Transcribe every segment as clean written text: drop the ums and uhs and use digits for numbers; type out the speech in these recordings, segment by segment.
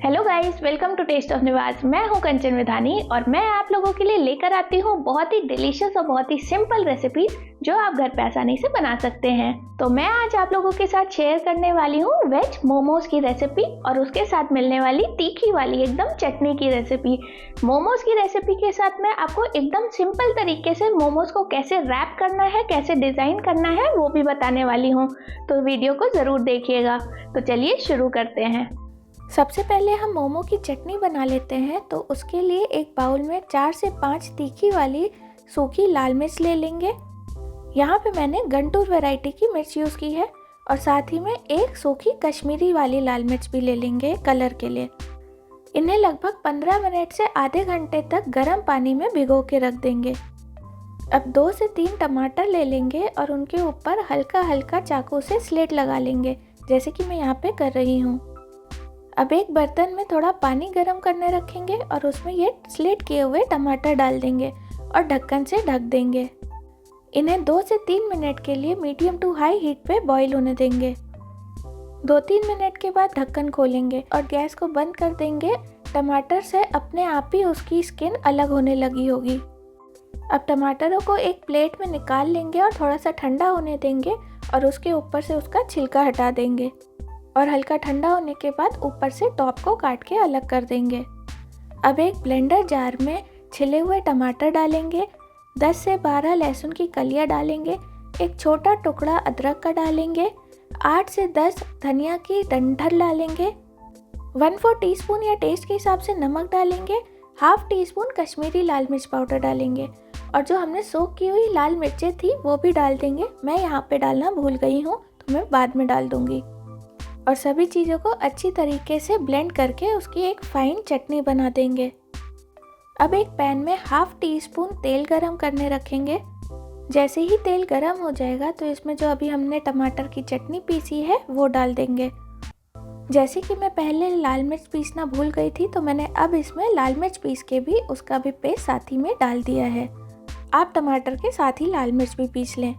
Hello guys, welcome to taste of Niwaz. मैं हूं कंचन विधानी और मैं आप लोगों के लिए लेकर आती हूं बहुत ही डिलीशियस और बहुत ही सिंपल रेसिपी जो आप घर पे आसानी से बना सकते हैं। तो मैं आज आप लोगों के साथ शेयर करने वाली हूं वेज मोमोज की रेसिपी और उसके साथ मिलने वाली तीखी वाली एकदम चटनी की रेसिपी। मोमोज की रेसिपी के साथ मैं आपको एकदम सिंपल तरीके से मोमोज को कैसे रैप करना है, कैसे डिज़ाइन करना है वो भी बताने वाली हूँ। तो वीडियो को ज़रूर देखिएगा। तो चलिए शुरू करते हैं। सबसे पहले हम मोमो की चटनी बना लेते हैं। तो उसके लिए एक बाउल में 4 से 5 तीखी वाली सूखी लाल मिर्च ले लेंगे। यहाँ पे मैंने गंटूर वैरायटी की मिर्च यूज़ की है और साथ ही में एक सूखी कश्मीरी वाली लाल मिर्च भी ले लेंगे कलर के लिए। इन्हें लगभग 15 मिनट से आधे घंटे तक गर्म पानी में भिगो के रख देंगे। अब 2 से 3 टमाटर ले लेंगे और उनके ऊपर हल्का हल्का चाकू से स्लिट लगा लेंगे, जैसे कि मैं यहाँ पे कर रही हूँ। अब एक बर्तन में थोड़ा पानी गर्म करने रखेंगे और उसमें ये स्लिट किए हुए टमाटर डाल देंगे और ढक्कन से ढक देंगे। इन्हें 2 से 3 मिनट के लिए मीडियम टू हाई हीट पे बॉईल होने देंगे। 2-3 मिनट के बाद ढक्कन खोलेंगे और गैस को बंद कर देंगे। टमाटर से अपने आप ही उसकी स्किन अलग होने लगी होगी। अब टमाटरों को एक प्लेट में निकाल लेंगे और थोड़ा सा ठंडा होने देंगे और उसके ऊपर से उसका छिलका हटा देंगे और हल्का ठंडा होने के बाद ऊपर से टॉप को काट के अलग कर देंगे। अब एक ब्लेंडर जार में छिले हुए टमाटर डालेंगे, 10 से 12 लहसुन की कलियां डालेंगे, एक छोटा टुकड़ा अदरक का डालेंगे, 8 से 10 धनिया की डंठल डालेंगे, 1/4 टीस्पून या टेस्ट के हिसाब से नमक डालेंगे, हाफ टी स्पून कश्मीरी लाल मिर्च पाउडर डालेंगे और जो हमने सोक की हुई लाल मिर्चें थी वो भी डाल देंगे। मैं यहाँ पे डालना भूल गई हूँ तो मैं बाद में डाल दूँगी। और सभी चीज़ों को अच्छी तरीके से ब्लेंड करके उसकी एक फाइन चटनी बना देंगे। अब एक पैन में हाफ टी स्पून तेल गरम करने रखेंगे। जैसे ही तेल गरम हो जाएगा तो इसमें जो अभी हमने टमाटर की चटनी पीसी है वो डाल देंगे। जैसे कि मैं पहले लाल मिर्च पीसना भूल गई थी तो मैंने अब इसमें लाल मिर्च पीस के भी उसका भी पेस्ट साथ ही में डाल दिया है। आप टमाटर के साथ ही लाल मिर्च भी पीस लें।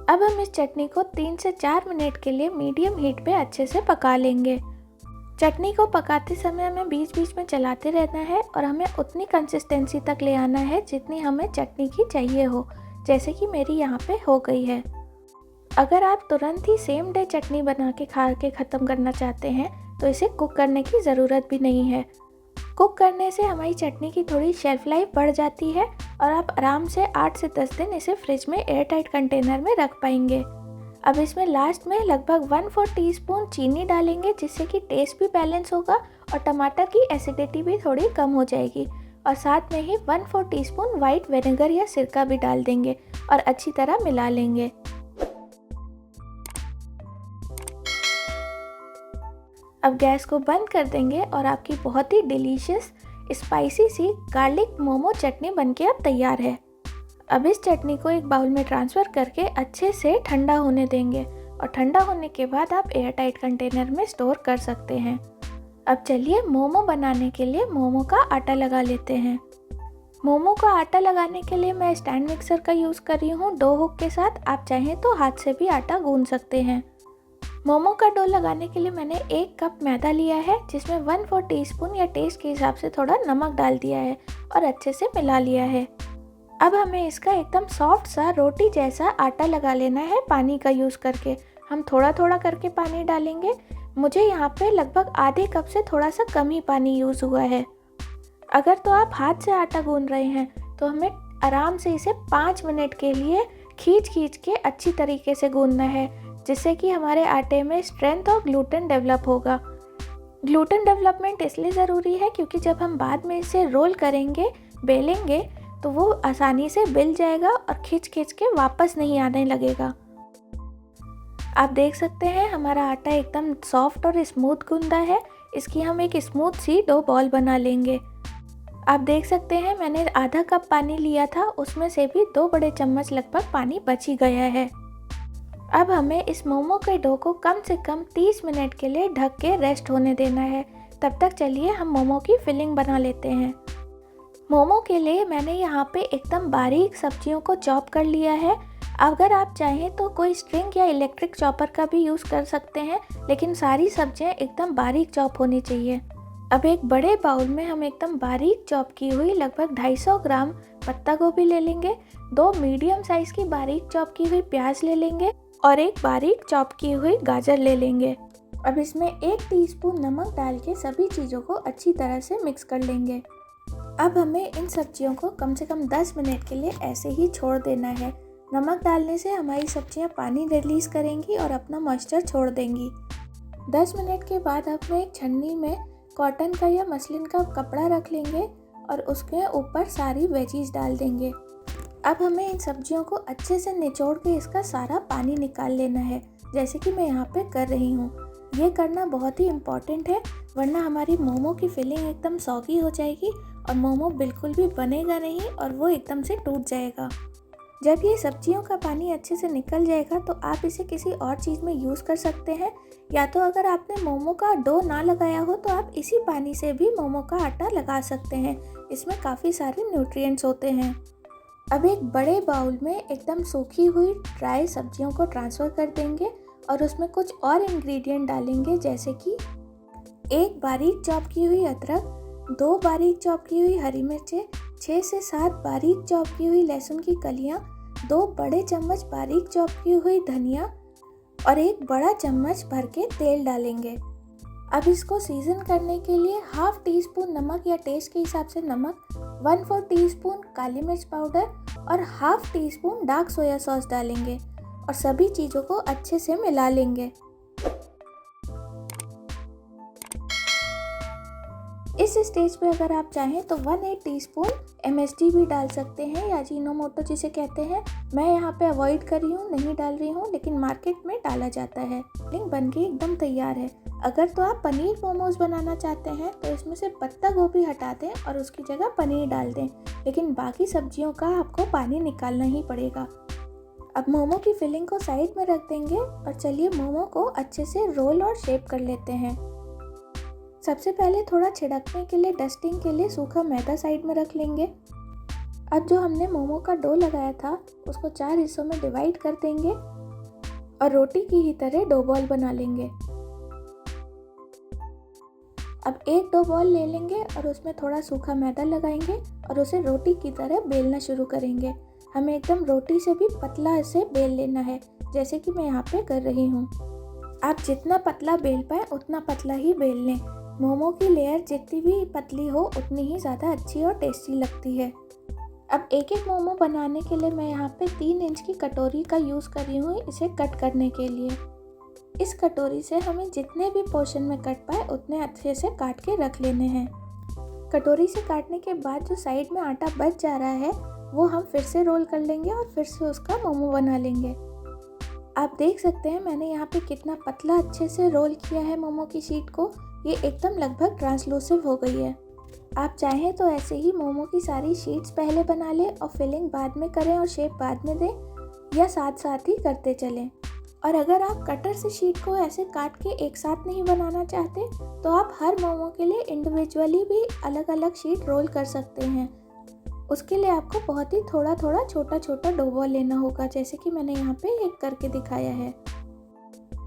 अब हम इस चटनी को 3 से 4 मिनट के लिए मीडियम हीट पे अच्छे से पका लेंगे। चटनी को पकाते समय हमें बीच बीच में चलाते रहना है और हमें उतनी कंसिस्टेंसी तक ले आना है जितनी हमें चटनी की चाहिए हो, जैसे कि मेरी यहाँ पे हो गई है। अगर आप तुरंत ही सेम डे चटनी बना के खा के ख़त्म करना चाहते हैं तो इसे कुक करने की ज़रूरत भी नहीं है। कुक करने से हमारी चटनी की थोड़ी शेल्फ लाइफ बढ़ जाती है और आप आराम से 8 से 10 दिन इसे फ्रिज में एयर टाइट कंटेनर में रख पाएंगे। अब इसमें लास्ट में लगभग 1/4 टीस्पून चीनी डालेंगे, जिससे कि टेस्ट भी बैलेंस होगा और टमाटर की एसिडिटी भी थोड़ी कम हो जाएगी। और साथ में ही 1/4 टीस्पून वाइट विनेगर या सिरका भी डाल देंगे और अच्छी तरह मिला लेंगे। अब गैस को बंद कर देंगे और आपकी बहुत ही डिलीशियस स्पाइसी सी गार्लिक मोमो चटनी बनके अब तैयार है। अब इस चटनी को एक बाउल में ट्रांसफ़र करके अच्छे से ठंडा होने देंगे और ठंडा होने के बाद आप एयर टाइट कंटेनर में स्टोर कर सकते हैं। अब चलिए मोमो बनाने के लिए मोमो का आटा लगा लेते हैं। मोमो का आटा लगाने के लिए मैं स्टैंड मिक्सर का यूज़ कर रही हूँ डो हुक के साथ। आप चाहें तो हाथ से भी आटा गूंद सकते हैं। मोमो का डो लगाने के लिए मैंने 1 कप मैदा लिया है, जिसमें 1/4 टीस्पून या टेस्ट के हिसाब से थोड़ा नमक डाल दिया है और अच्छे से मिला लिया है। अब हमें इसका एकदम सॉफ्ट सा रोटी जैसा आटा लगा लेना है पानी का यूज़ करके। हम थोड़ा थोड़ा करके पानी डालेंगे। मुझे यहाँ पे लगभग आधे कप से थोड़ा सा कम ही पानी यूज़ हुआ है। अगर तो आप हाथ से आटा गूंद रहे हैं तो हमें आराम से इसे 5 मिनट के लिए खींच खींच के अच्छी तरीके से गूंदना है, जिससे कि हमारे आटे में स्ट्रेंथ और ग्लूटेन डेवलप होगा। ग्लूटेन डेवलपमेंट इसलिए ज़रूरी है क्योंकि जब हम बाद में इसे रोल करेंगे, बेलेंगे, तो वो आसानी से बिल जाएगा और खिंच खिंच के वापस नहीं आने लगेगा। आप देख सकते हैं हमारा आटा एकदम सॉफ्ट और स्मूथ गूंदा है। इसकी हम एक स्मूथ सी डो बॉल बना लेंगे। आप देख सकते हैं मैंने आधा कप पानी लिया था, उसमें से भी 2 बड़े चम्मच लगभग पानी बच ही गया है। अब हमें इस मोमो के डो को कम से कम 30 मिनट के लिए ढक के रेस्ट होने देना है। तब तक चलिए हम मोमो की फिलिंग बना लेते हैं। मोमो के लिए मैंने यहाँ पे एकदम बारीक सब्जियों को चॉप कर लिया है। अगर आप चाहें तो कोई स्ट्रिंग या इलेक्ट्रिक चॉपर का भी यूज़ कर सकते हैं, लेकिन सारी सब्जियाँ एकदम बारीक चॉप होनी चाहिए। अब एक बड़े बाउल में हम एकदम बारीक चॉप की हुई लगभग 250 ग्राम पत्ता गोभी ले लेंगे, 2 मीडियम साइज की बारीक चॉप की हुई प्याज ले लेंगे और एक बारीक चॉप की हुई गाजर ले लेंगे। अब इसमें 1 टीस्पून नमक डाल के सभी चीज़ों को अच्छी तरह से मिक्स कर लेंगे। अब हमें इन सब्जियों को कम से कम 10 मिनट के लिए ऐसे ही छोड़ देना है। नमक डालने से हमारी सब्जियां पानी रिलीज़ करेंगी और अपना मॉइस्चर छोड़ देंगी। 10 मिनट के बाद हम एक छन्नी में कॉटन का या मसलिन का कपड़ा रख लेंगे और उसके ऊपर सारी वेजीज डाल देंगे। अब हमें इन सब्जियों को अच्छे से निचोड़ के इसका सारा पानी निकाल लेना है, जैसे कि मैं यहाँ पे कर रही हूँ। ये करना बहुत ही इम्पॉर्टेंट है, वरना हमारी मोमो की फिलिंग एकदम सॉगी हो जाएगी और मोमो बिल्कुल भी बनेगा नहीं और वो एकदम से टूट जाएगा। जब ये सब्जियों का पानी अच्छे से निकल जाएगा तो आप इसे किसी और चीज़ में यूज़ कर सकते हैं, या तो अगर आपने मोमो का डो ना लगाया हो तो आप इसी पानी से भी मोमो का आटा लगा सकते हैं। इसमें काफ़ी सारे न्यूट्रिएंट्स होते हैं। अब एक बड़े बाउल में एकदम सूखी हुई ड्राई सब्जियों को ट्रांसफ़र कर देंगे और उसमें कुछ और इंग्रेडिएंट डालेंगे, जैसे कि 1 बारीक चॉप की हुई अदरक, 2 बारीक चॉप की हुई हरी मिर्चें, 6 से 7 बारीक चॉप की हुई लहसुन की कलियां, 2 बड़े चम्मच बारीक चॉप की हुई धनिया और 1 बड़ा चम्मच भर के तेल डालेंगे। अब इसको सीजन करने के लिए हाफ टी स्पून नमक या टेस्ट के हिसाब से नमक, 1/4 टीस्पून काली मिर्च पाउडर और half tea spoon dark soya sauce डालेंगे और सभी चीज़ों को अच्छे से मिला लेंगे। इस स्टेज पे अगर आप चाहें तो 1/8 टीस्पून MSG भी डाल सकते हैं या अजीनोमोटो जिसे कहते हैं। मैं यहाँ पे अवॉइड कर रही हूँ, नहीं डाल रही हूँ, लेकिन मार्केट में डाला जाता है। फिलिंग बन के एकदम तैयार है। अगर तो आप पनीर मोमोज बनाना चाहते हैं तो इसमें से पत्ता गोभी हटा दें और उसकी जगह पनीर डाल दें, लेकिन बाकी सब्जियों का आपको पानी निकालना ही पड़ेगा। अब मोमो की फिलिंग को साइड में रख देंगे और चलिए मोमो को अच्छे से रोल और शेप कर लेते हैं। सबसे पहले थोड़ा छिड़कने के लिए, डस्टिंग के लिए सूखा मैदा साइड में रख लेंगे। अब जो हमने मोमो का डो लगाया था उसको 4 हिस्सों में डिवाइड कर देंगे और रोटी की ही तरह डो बॉल बना लेंगे। अब एक डो बॉल ले लेंगे और उसमें थोड़ा सूखा मैदा लगाएंगे और उसे रोटी की तरह बेलना शुरू करेंगे। हमें एकदम रोटी से भी पतला इसे बेल लेना है, जैसे कि मैं यहाँ पे कर रही हूँ। आप जितना पतला बेल पाए उतना पतला ही बेल लें। मोमो की लेयर जितनी भी पतली हो उतनी ही ज़्यादा अच्छी और टेस्टी लगती है। अब एक एक मोमो बनाने के लिए मैं यहाँ पे 3 इंच की कटोरी का यूज़ कर रही हूँ इसे कट करने के लिए। इस कटोरी से हमें जितने भी पोर्शन में कट पाए उतने अच्छे से काट के रख लेने हैं। कटोरी से काटने के बाद जो साइड में आटा बच जा रहा है वो हम फिर से रोल कर लेंगे और फिर से उसका मोमो बना लेंगे। आप देख सकते हैं मैंने यहाँ पे कितना पतला अच्छे से रोल किया है मोमो की शीट को। ये एकदम लगभग ट्रांसलूसिव हो गई है। आप चाहें तो ऐसे ही मोमो की सारी शीट्स पहले बना लें और फिलिंग बाद में करें और शेप बाद में दें, या साथ साथ ही करते चलें। और अगर आप कटर से शीट को ऐसे काट के एक साथ नहीं बनाना चाहते तो आप हर मोमो के लिए इंडिविजुअली भी अलग अलग शीट रोल कर सकते हैं। उसके लिए आपको बहुत ही थोड़ा थोड़ा छोटा छोटा डो बॉल लेना होगा, जैसे कि मैंने यहाँ पे एक करके दिखाया है।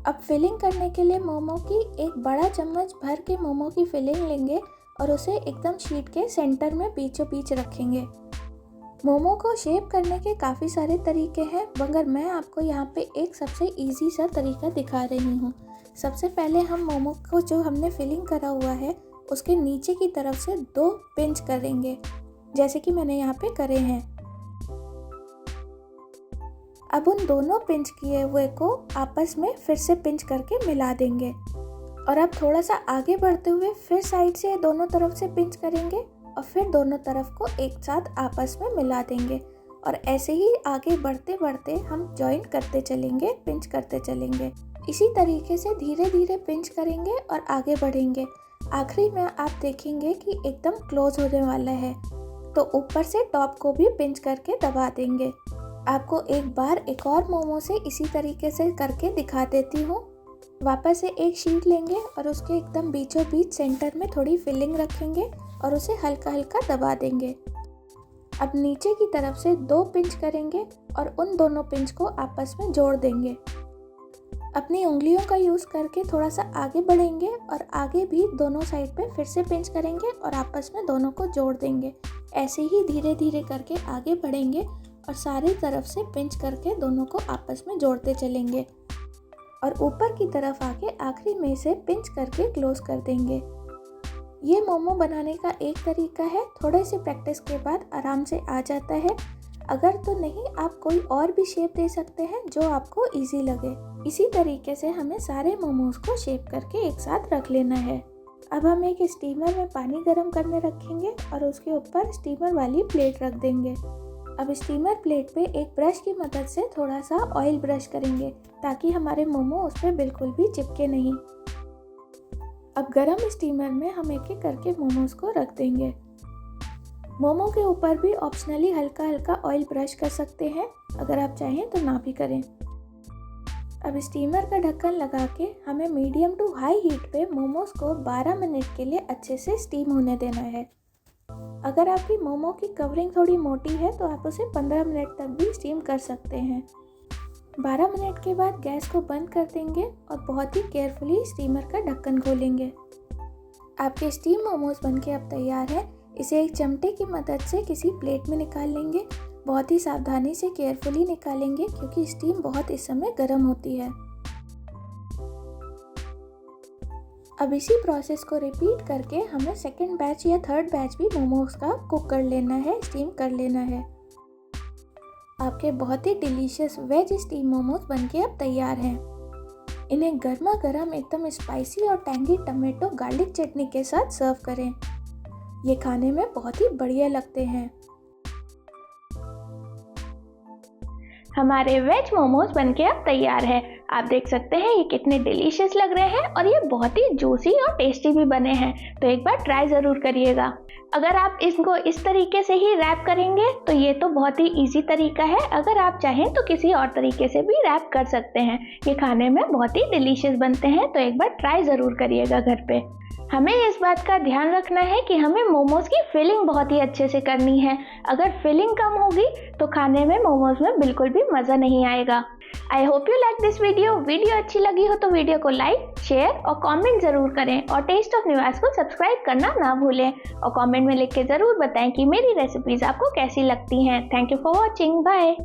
अब फिलिंग करने के लिए मोमो की एक बड़ा चम्मच भर के मोमो की फिलिंग लेंगे और उसे एकदम शीट के सेंटर में बीचों बीच रखेंगे। मोमो को शेप करने के काफ़ी सारे तरीके हैं, मगर मैं आपको यहाँ पे एक सबसे इजी सा तरीका दिखा रही हूँ। सबसे पहले हम मोमो को जो हमने फिलिंग करा हुआ है उसके नीचे की तरफ से 2 पिंच करेंगे, जैसे कि मैंने यहाँ पे करे हैं। अब उन दोनों पिंच किए हुए को आपस में फिर से पिंच करके मिला देंगे और अब थोड़ा सा आगे बढ़ते हुए फिर साइड से दोनों तरफ से पिंच करेंगे और फिर दोनों तरफ को एक साथ आपस में मिला देंगे और ऐसे ही आगे बढ़ते बढ़ते हम जॉइंट करते चलेंगे, पिंच करते चलेंगे। इसी तरीके से धीरे धीरे पिंच करेंगे और आगे बढ़ेंगे। आखिरी में आप देखेंगे कि एकदम क्लोज होने वाला है, तो ऊपर से टॉप को भी पिंच करके दबा देंगे। आपको एक बार एक और मोमो से इसी तरीके से करके दिखा देती हूँ। वापस से एक शीट लेंगे और उसके एकदम बीचों बीच सेंटर में थोड़ी फिलिंग रखेंगे और उसे हल्का हल्का दबा देंगे। अब नीचे की तरफ से 2 पिंच करेंगे और उन दोनों पिंच को आपस में जोड़ देंगे। अपनी उंगलियों का यूज़ करके थोड़ा सा आगे बढ़ेंगे और आगे भी दोनों साइड पे फिर से पिंच करेंगे और आपस में दोनों को जोड़ देंगे। ऐसे ही धीरे धीरे करके आगे बढ़ेंगे और सारी तरफ से पिंच करके दोनों को आपस में जोड़ते चलेंगे और ऊपर की तरफ आके आखिरी में से पिंच करके क्लोज कर देंगे। ये मोमो बनाने का एक तरीका है, थोड़े से प्रैक्टिस के बाद आराम से आ जाता है। अगर तो नहीं, आप कोई और भी शेप दे सकते हैं जो आपको इजी लगे। इसी तरीके से हमें सारे मोमोज को शेप करके एक साथ रख लेना है। अब हम एक स्टीमर में पानी गर्म करने रखेंगे और उसके ऊपर स्टीमर वाली प्लेट रख देंगे। अब स्टीमर प्लेट पे एक ब्रश की मदद से थोड़ा सा ऑयल ब्रश करेंगे ताकि हमारे मोमो उस पर बिल्कुल भी चिपके नहीं। अब गरम स्टीमर में हम एक एक करके मोमोज को रख देंगे। मोमो के ऊपर भी ऑप्शनली हल्का हल्का ऑयल ब्रश कर सकते हैं, अगर आप चाहें तो ना भी करें। अब स्टीमर का ढक्कन लगा के हमें मीडियम टू हाई हीट पे मोमोज को 12 मिनट के लिए अच्छे से स्टीम होने देना है। अगर आपकी मोमो की कवरिंग थोड़ी मोटी है तो आप उसे 15 मिनट तक भी स्टीम कर सकते हैं। 12 मिनट के बाद गैस को बंद कर देंगे और बहुत ही केयरफुली स्टीमर का ढक्कन खोलेंगे। आपके स्टीम मोमोज बनके अब तैयार है। इसे एक चमटे की मदद से किसी प्लेट में निकाल लेंगे। बहुत ही सावधानी से केयरफुली निकालेंगे क्योंकि स्टीम बहुत इस समय गर्म होती है। अब इसी प्रोसेस को रिपीट करके हमें सेकंड बैच या थर्ड बैच भी मोमोज का कुक कर लेना है, स्टीम कर लेना है। आपके बहुत ही डिलीशियस वेज स्टीम मोमोज बनके अब तैयार हैं। इन्हें गर्मा गर्म एकदम स्पाइसी और टैंगी टमेटो गार्लिक चटनी के साथ सर्व करें। ये खाने में बहुत ही बढ़िया लगते हैं। हमारे वेज मोमोज बनके अब तैयार है। आप देख सकते हैं ये कितने डिलीशियस लग रहे हैं और ये बहुत ही जूसी और टेस्टी भी बने हैं, तो एक बार ट्राई ज़रूर करिएगा। अगर आप इसको इस तरीके से ही रैप करेंगे तो ये तो बहुत ही इजी तरीका है। अगर आप चाहें तो किसी और तरीके से भी रैप कर सकते हैं। ये खाने में बहुत ही डिलीशियस बनते हैं, तो एक बार ट्राई ज़रूर करिएगा घर पे। हमें इस बात का ध्यान रखना है कि हमें मोमोज की फिलिंग बहुत ही अच्छे से करनी है। अगर फिलिंग कम होगी तो खाने में मोमोज में बिल्कुल भी मज़ा नहीं आएगा। I hope you like this video. Video अच्छी लगी हो तो वीडियो को लाइक, शेयर और कमेंट ज़रूर करें और टेस्ट ऑफ निवास को सब्सक्राइब करना ना भूलें और कमेंट में लिख के ज़रूर बताएं कि मेरी रेसिपीज़ आपको कैसी लगती हैं। Thank you for watching. Bye.